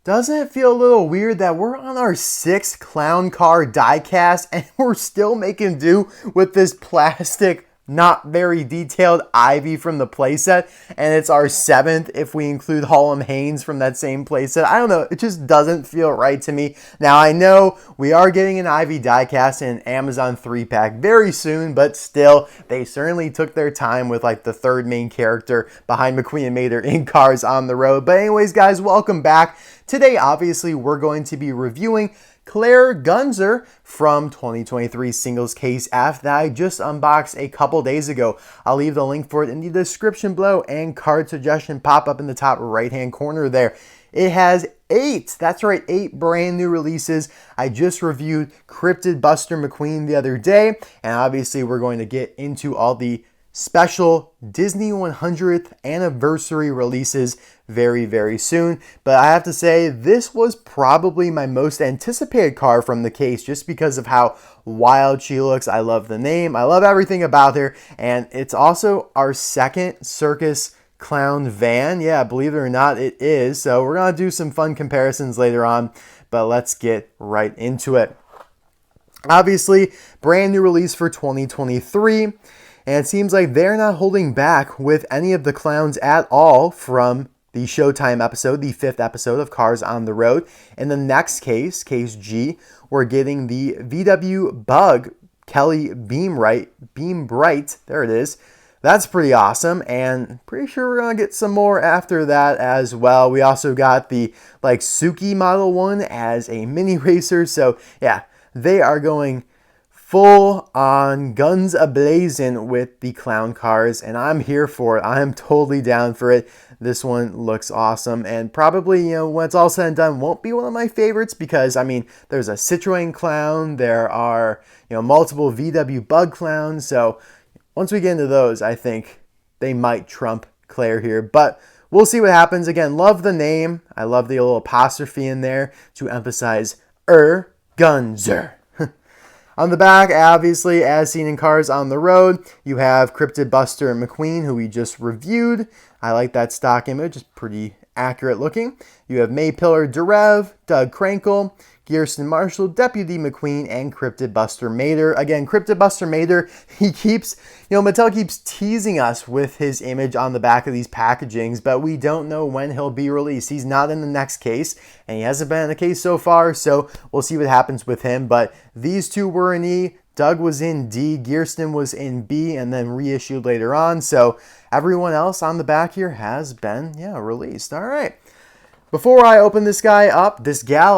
Doesn't it feel a little weird that we're on our 6th clown car diecast and we're still making do with this plastic, not very detailed Ivy from the playset, and it's our 7th if we include Harlem Haynes from that same playset? I don't know, it just doesn't feel right to me. Now I know we are getting an Ivy diecast in an Amazon 3-pack very soon, but still, they certainly took their time with like the 3rd main character behind McQueen and Mater in Cars on the Road. But anyways, guys, welcome back. Today, obviously, we're going to be reviewing Claire Gunzer from 2023 Singles Case F that I just unboxed a couple days ago. I'll leave the link for it in the description below and card suggestion pop up in the top right-hand corner there. It has 8, that's right, 8 brand new releases. I just reviewed Cryptid Buster McQueen the other day, and obviously we're going to get into all the special Disney 100th anniversary releases very, very soon. But I have to say, this was probably my most anticipated car from the case just because of how wild she looks. I love the name. I love everything about her. And it's also our 2nd Circus clown van. Yeah, believe it or not, it is. So we're going to do some fun comparisons later on, but let's get right into it. Obviously, brand new release for 2023. And it seems like they're not holding back with any of the clowns at all from the Showtime episode, the 5th episode of Cars on the Road. In the next case, Case G, we're getting the VW Bug Kelly Beambright. There it is. That's pretty awesome, and pretty sure we're going to get some more after that as well. We also got the like Suki Model 1 as a mini racer. So yeah, they are going full on guns a-blazing with the clown cars, and I'm here for it. I am totally down for it. This one looks awesome, and probably, when it's all said and done, won't be one of my favorites because, I mean, there's a Citroen clown, there are, multiple VW Bug clowns, so once we get into those, I think they might trump Claire here, but we'll see what happens. Again, love the name. I love the little apostrophe in there to emphasize Gunz'er. On the back, obviously, as seen in Cars on the Road, you have Cryptid Buster McQueen, who we just reviewed. I like that stock image. It's pretty accurate looking. You have Maypiller Derev, Doug Krankle, Gearston Marshall, Deputy McQueen, and Cryptid Buster Mater. Again, Cryptid Buster Mater, Mattel keeps teasing us with his image on the back of these packagings, but we don't know when he'll be released. He's not in the next case, and he hasn't been in the case so far, so we'll see what happens with him. But these two were in E, Doug was in D, Gearston was in B, and then reissued later on. So everyone else on the back here has been, released. All right. Before I open this gal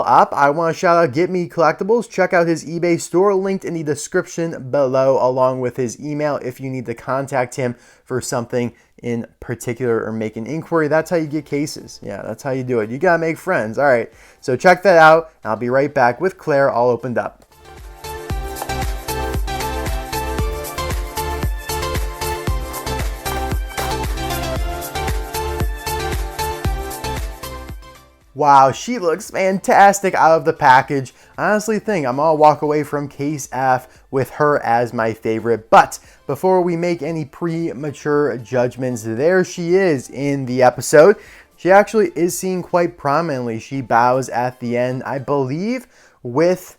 up, I want to shout out GetMeCollecitlbes. Check out his eBay store linked in the description below, along with his email if you need to contact him for something in particular or make an inquiry. That's how you get cases. Yeah, that's how you do it. You got to make friends. All right, so check that out. I'll be right back with Claire all opened up. Wow, she looks fantastic out of the package. I honestly think I'm going to walk away from Case F with her as my favorite. But before we make any premature judgments, there she is in the episode. She actually is seen quite prominently. She bows at the end, I believe, with...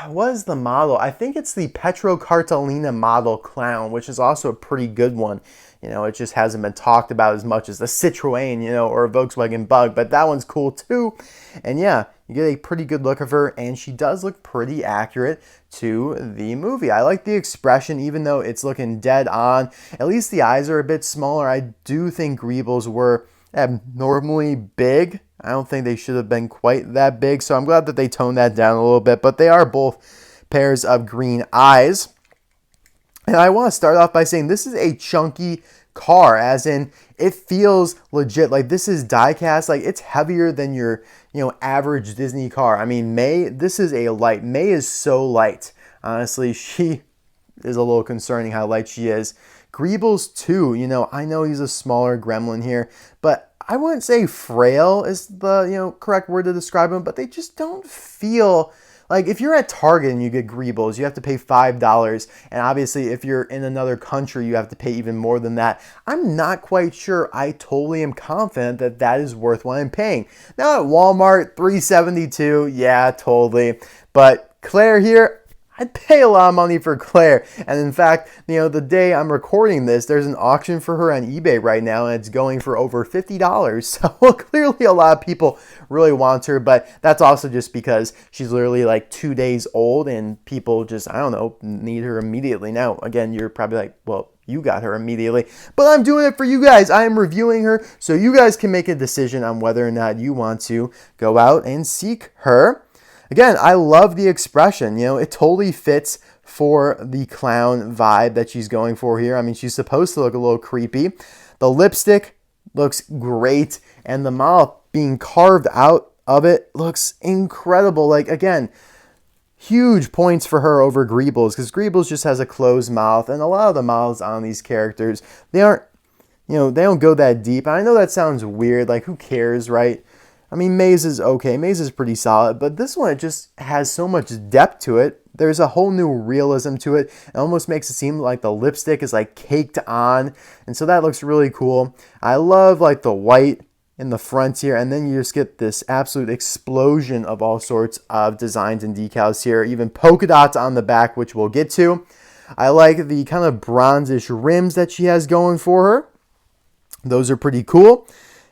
what is the model? I think it's the Petro Cartolina model clown, which is also a pretty good one. It just hasn't been talked about as much as the Citroen, or a Volkswagen Bug, but that one's cool too. And yeah, you get a pretty good look of her, and she does look pretty accurate to the movie. I like the expression, even though it's looking dead on. At least the eyes are a bit smaller. I do think Greebles were abnormally big. I don't think they should have been quite that big, so I'm glad that they toned that down a little bit, but they are both pairs of green eyes. And I want to start off by saying this is a chunky car, as in it feels legit. Like this is diecast, like it's heavier than your, average Disney car. I mean, this is a light. May is so light. Honestly, she is a little concerning how light she is. Greebles too, I know he's a smaller gremlin here, but I wouldn't say frail is the, correct word to describe him, but they just don't feel Like, if you're at Target and you get Greebles, you have to pay $5. And obviously, if you're in another country, you have to pay even more than that. I'm not quite sure. I totally am confident that that is worth what I'm paying. Now, at Walmart, $3.72, yeah, totally. But Claire here, I'd pay a lot of money for Claire. And in fact, the day I'm recording this, there's an auction for her on eBay right now, and it's going for over $50. So clearly a lot of people really want her, but that's also just because she's literally like 2 days old, and people just, I don't know, need her immediately. Now, again, you're probably like, well, you got her immediately, but I'm doing it for you guys. I am reviewing her so you guys can make a decision on whether or not you want to go out and seek her. Again, I love the expression. It totally fits for the clown vibe that she's going for here. I mean, she's supposed to look a little creepy. The lipstick looks great, and the mouth being carved out of it looks incredible. Like, again, huge points for her over Greebles, because Greebles just has a closed mouth, and a lot of the mouths on these characters, they aren't, they don't go that deep. I know that sounds weird. Like, who cares, right? I mean, Maze is okay. Maze is pretty solid, but this one, it just has so much depth to it. There's a whole new realism to it. It almost makes it seem like the lipstick is like caked on, and so that looks really cool. I love like the white in the front here, and then you just get this absolute explosion of all sorts of designs and decals here, even polka dots on the back, which we'll get to. I like the kind of bronzish rims that she has going for her. Those are pretty cool.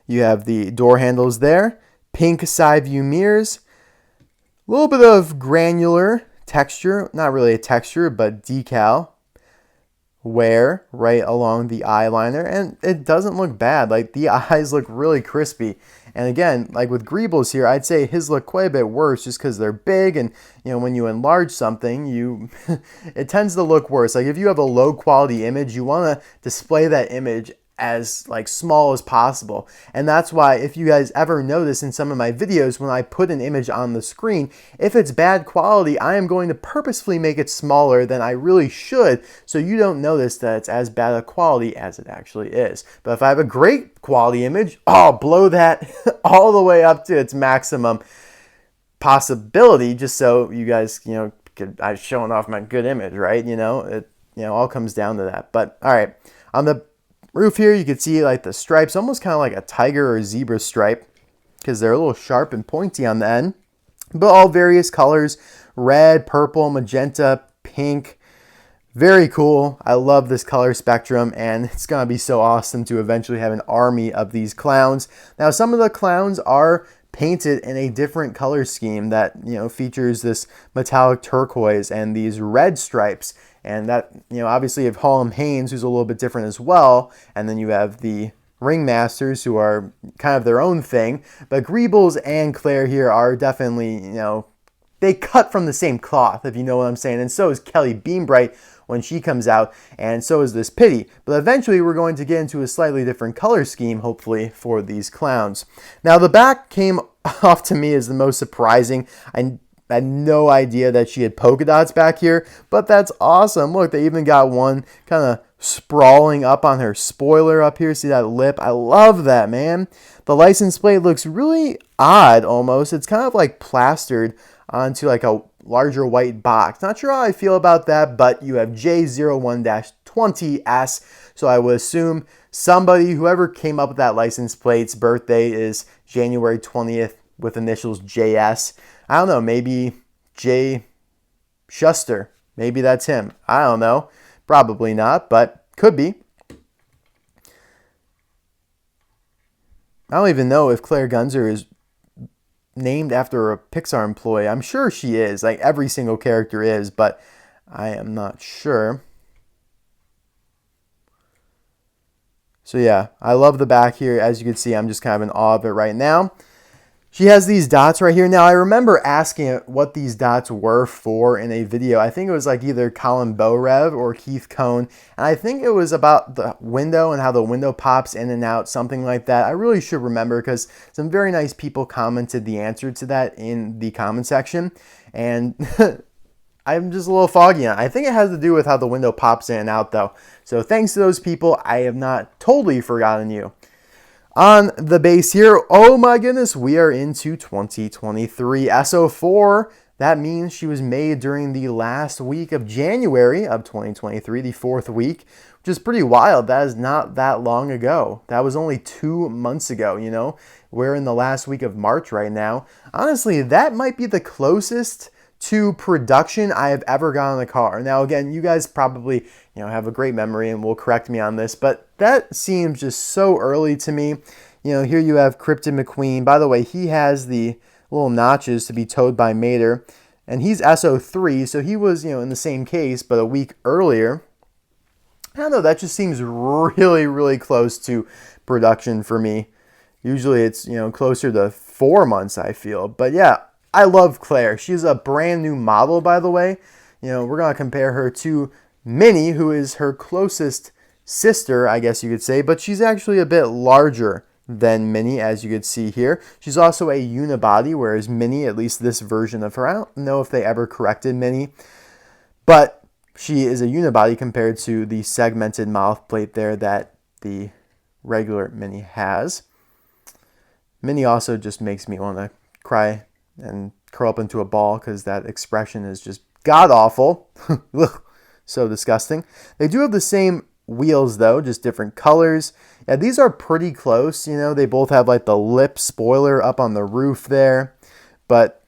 You have the door handles there. Pink side view mirrors, a little bit of granular texture, not really a texture, but decal wear right along the eyeliner, and it doesn't look bad. Like, the eyes look really crispy. And again, like with Greebles here, I'd say his look quite a bit worse just because they're big, and when you enlarge something, it tends to look worse. Like, if you have a low quality image, you want to display that image as like small as possible. And that's why, if you guys ever notice in some of my videos, when I put an image on the screen, if it's bad quality, I am going to purposefully make it smaller than I really should, so you don't notice that it's as bad a quality as it actually is. But if I have a great quality image, I'll blow that all the way up to its maximum possibility, just so you guys, I'm showing off my good image, right? It all comes down to that. But all right, on the roof here, you can see like the stripes, almost kind of like a tiger or zebra stripe, because they're a little sharp and pointy on the end, but all various colors: red, purple, magenta, pink. Very cool. I love this color spectrum, and it's going to be so awesome to eventually have an army of these clowns. Now, some of the clowns are painted in a different color scheme that features this metallic turquoise and these red stripes. And that, obviously you have Harlem Haynes, who's a little bit different as well. And then you have the Ringmasters, who are kind of their own thing. But Greebles and Claire here are definitely, they cut from the same cloth, if you know what I'm saying. And so is Kelly Beambright when she comes out, and so is this Pity. But eventually we're going to get into a slightly different color scheme, hopefully, for these clowns. Now, the back came off to me as the most surprising. I had no idea that she had polka dots back here, but that's awesome. Look, they even got one kind of sprawling up on her spoiler up here. See that lip? I love that, man. The license plate looks really odd almost. It's kind of like plastered onto like a larger white box. Not sure how I feel about that, but you have J01-20S, so I would assume somebody, whoever came up with that license plate's birthday is January 20th with initials JS. I don't know, maybe Jay Shuster. Maybe that's him. I don't know. Probably not, but could be. I don't even know if Claire Gunzer is named after a Pixar employee. I'm sure she is. Like, every single character is, but I am not sure. So yeah, I love the back here. As you can see, I'm just kind of in awe of it right now. She has these dots right here. Now, I remember asking what these dots were for in a video. I think it was like either Colin Borev or Keith Cohn. And I think it was about the window and how the window pops in and out, something like that. I really should remember, because some very nice people commented the answer to that in the comment section. And I'm just a little foggy on it. I think it has to do with how the window pops in and out, though. So thanks to those people, I have not totally forgotten you. On the base here, oh my goodness, we are into 2023. SO4 That means she was made during the last week of January of 2023, the 4th week, which is pretty wild. That is not that long ago. That was only 2 months ago, you know. We're in the last week of March right now. Honestly, that might be the closest to production I have ever gotten a car. Now, again, you guys probably, you know, have a great memory and will correct me on this, but that seems just so early to me. You know, here you have Cryptid McQueen. By the way, he has the little notches to be towed by Mater, and he's SO3, so he was, you know, in the same case, but a week earlier. I don't know, that just seems really, really close to production for me. Usually it's, you know, closer to 4 months, I feel. But yeah, I love Claire. She's a brand new model, by the way. You know, we're going to compare her to Minnie, who is her closest sister, I guess you could say, but she's actually a bit larger than Minnie, as you could see here. She's also a unibody, whereas Minnie, at least this version of her, I don't know if they ever corrected Minnie, but she is a unibody compared to the segmented mouth plate there that the regular Minnie has. Minnie also just makes me want to cry and curl up into a ball because that expression is just god-awful. So disgusting. They do have the same wheels though, just different colors. Yeah, these are pretty close. You know, they both have like the lip spoiler up on the roof there, but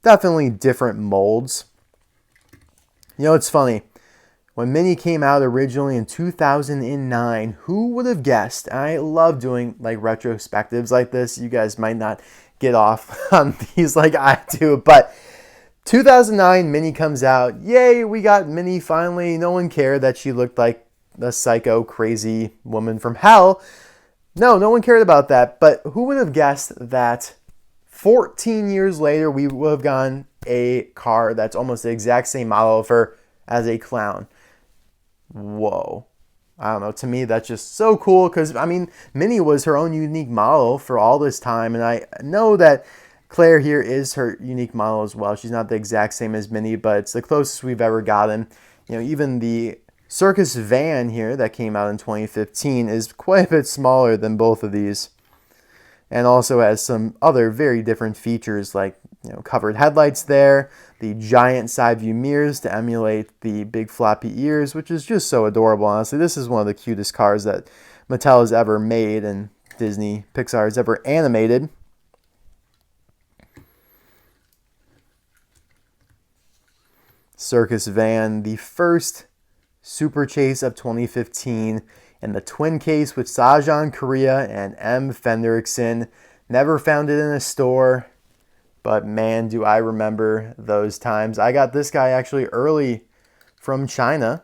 definitely different molds. You know, it's funny. When Minnie came out originally in 2009, who would have guessed? I love doing like retrospectives like this. You guys might not get off on these like I do, but 2009, Minnie comes out. Yay, we got Minnie finally. No one cared that she looked like the psycho, crazy woman from hell. No one cared about that. But who would have guessed that 14 years later, we would have gotten a car that's almost the exact same model of her as a clown? Whoa. I don't know. To me, that's just so cool because, I mean, Minnie was her own unique model for all this time. And I know that Claire here is her unique model as well. She's not the exact same as Minnie, but it's the closest we've ever gotten. You know, even the Circus van here that came out in 2015 is quite a bit smaller than both of these, and also has some other very different features like, you know, covered headlights there, the giant side view mirrors to emulate the big floppy ears, which is just so adorable. Honestly, this is one of the cutest cars that Mattel has ever made and Disney Pixar has ever animated. Circus van, the first Super Chase of 2015, and the twin case with Sajan Korea and M. Fenderickson. Never found it in a store, but man, do I remember those times. I got this guy actually early from China.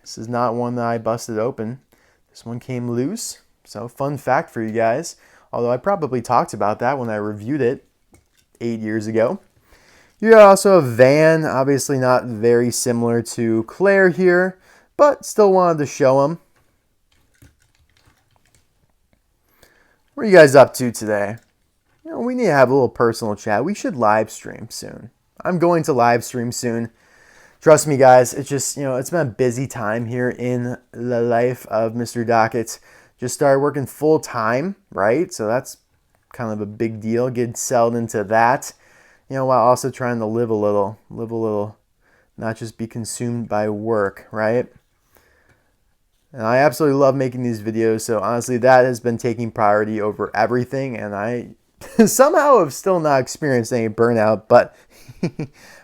This is not one that I busted open. This one came loose. So fun fact for you guys, although I probably talked about that when I reviewed it 8 years ago. You got also a van, obviously not very similar to Claire here, but still wanted to show them. What are you guys up to today? You know, we need to have a little personal chat. We should live stream soon. I'm going to live stream soon. Trust me, guys. It's just, you know, it's been a busy time here in the life of Mr. Dockett. Just started working full time, right? So that's kind of a big deal. Get settled into that. You know, while also trying to live a little, not just be consumed by work, right? And I absolutely love making these videos, so honestly, that has been taking priority over everything, and I somehow have still not experienced any burnout, but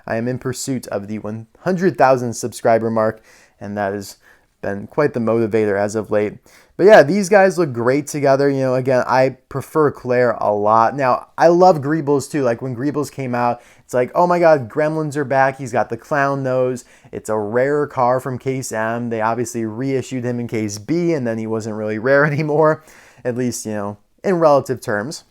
I am in pursuit of the 100,000 subscriber mark, and that has been quite the motivator as of late. But yeah, these guys look great together. You know, again, I prefer Claire a lot. Now, I love Greebles too. Like when Greebles came out, it's like, oh my God, Gremlins are back. He's got the clown nose. It's a rare car from Case M. They obviously reissued him in Case B, and then he wasn't really rare anymore, at least, you know, in relative terms.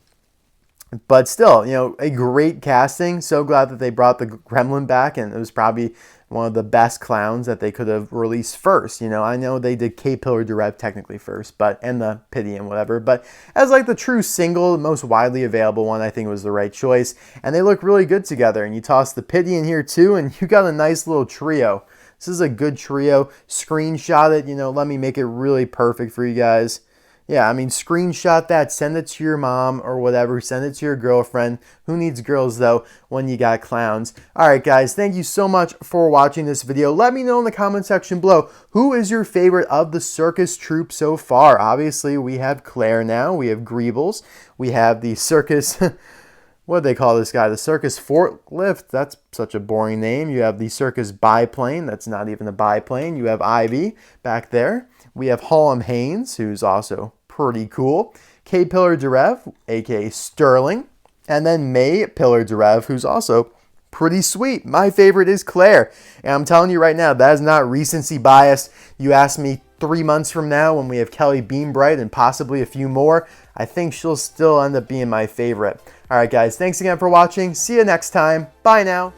But still, you know, a great casting. So glad that they brought the Gremlin back, and it was probably one of the best clowns that they could have released first. You know, I know they did K-Pillar Direct technically first, and the Pity and whatever, but as like the true single, the most widely available one, I think was the right choice. And they look really good together. And you toss the Pity in here too, and you got a nice little trio. This is a good trio. Screenshot it, you know, let me make it really perfect for you guys. Yeah, I mean, screenshot that, send it to your mom or whatever, send it to your girlfriend. Who needs girls, though, when you got clowns? All right, guys, thank you so much for watching this video. Let me know in the comment section below, who is your favorite of the circus troupe so far? Obviously, we have Claire now. We have Greebles. We have the circus... What do they call this guy? The circus forklift. That's such a boring name. You have the circus biplane. That's not even a biplane. You have Ivy back there. We have Hallam Haynes, who's also pretty cool. Kay Pillar-Derev, aka Sterling. And then May Pillar-Derev, who's also pretty sweet. My favorite is Claire. And I'm telling you right now, that is not recency bias. You ask me 3 months from now when we have Kelly Beambright and possibly a few more, I think she'll still end up being my favorite. All right, guys, thanks again for watching. See you next time. Bye now.